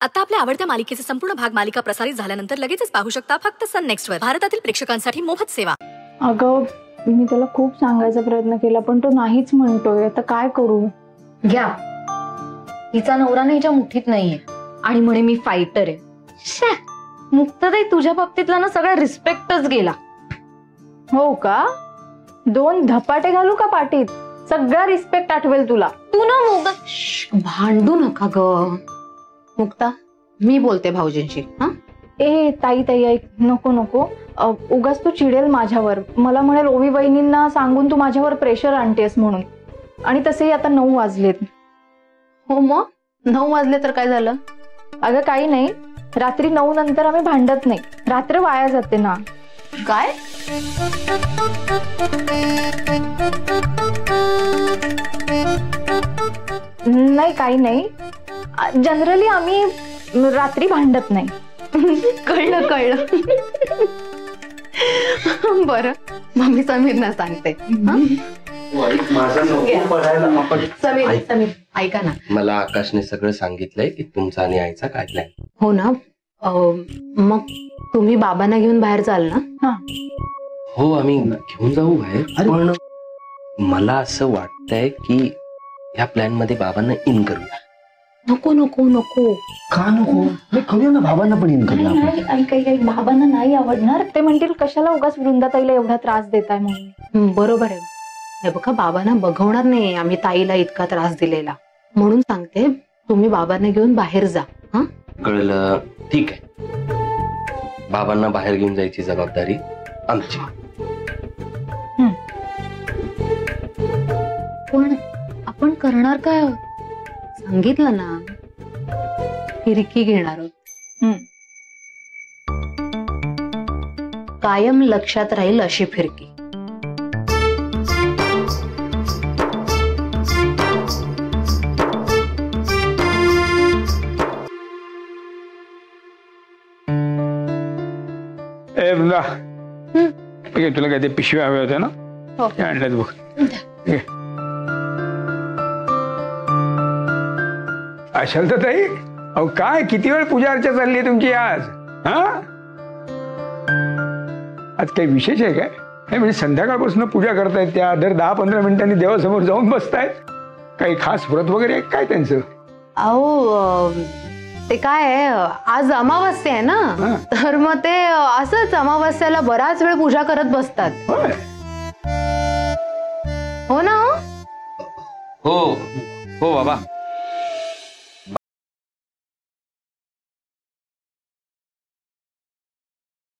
आता आपल्या आवडत्या मालिकेचे संपूर्ण भाग मालिका प्रसारित झाल्यानंतर लगेचच पाहू शकता फक्त सन नेक्स्ट वर। भारतातील प्रेक्षकांसाठी मोफत सेवा। अगं मी त्याला खूप सांगायचा प्रयत्न केला पण तो नाहीच म्हणतोय, आता काय करू? घ्या, हिचा नवरा ना हिच्या मुठीत नाहीये आणि म्हणे मी फायटर आहे। मुक्ताताई तुझ्या बाबतीतला ना सगळा रिस्पेक्टच गेला। हो का? 2 धपाटे घालू का पाठीत? सगळा रिस्पेक्ट आठवेल तुला। तू ना भांडू नका ग मुक्ता, मी बोलते भाऊजींशी। हा ए ताई ताई ऐक, नको नको, उगाच तू चिडेल माझ्यावर, मला म्हणेल ओवी वहिनींना सांगून तू माझ्यावर प्रेशर आणतेस म्हणून। आणि तसेही आता 9 वाजलेत। हो मग 9 वाजले तर काय झालं? अगं काही नाही, रात्री 9 नंतर आम्ही भांडत नाही, रात्र वाया जाते ना। काय? नाही काही नाही, जनरली आम्ही रात्री भांडत नाही। कळलं कळलं। बरं मम्मी समीरना सांगते। समीर ऐका ना, मला आकाशने सगळं सांगितलंय की तुमचा आणि आईचा काय प्लॅन। हो ना, मग तुम्ही बाबांना घेऊन बाहेर चाल ना? हो आम्ही घेऊन जाऊ बाहेर, पण मला असं वाटतंय की ह्या प्लॅन मध्ये बाबांना इन करूया। नको नको नको। का नको? करूया ना, बाबांना पण इन करूया आपण। काही बाबांना नाही आवडणार, ते म्हणतील कशाला उगाच वृंदाताईला एवढा त्रास देताय म्हणून। बरोबर आहे। हे बघा, बाबांना बघवणार नाही आम्ही ताईला इतका त्रास दिलेला, म्हणून सांगते तुम्ही बाबांना घेऊन बाहेर जा। हा कळलं, ठीक आहे, बाबांना बाहेर घेऊन जायची जबाबदारी आमची। पण आपण करणार काय? सांगितलं ना, फिरकी घेणार आहोत। कायम लक्षात राहील अशी फिरकी। ए वृंदा, तुला काय ते पिशव्या हव्या होत्या ना? ते आणल्यात बघ। अशाल तर ताई, अहो काय किती वेळ पूजा अर्चा चालली आहे तुमची आज? हा आज काही विशेष आहे काय? नाही म्हणजे संध्याकाळपासून पूजा करतायत त्या, दर 10-15 मिनिटांनी देवासमोर जाऊन बसतायत, काही खास व्रत वगैरे आहे काय त्यांचं? अहो ते काय आहे, आज अमावस्या आहे ना, तर मग ते असंच अमावस्याला बराच वेळ पूजा करत बसतात। हो ना? हो हो बाबा,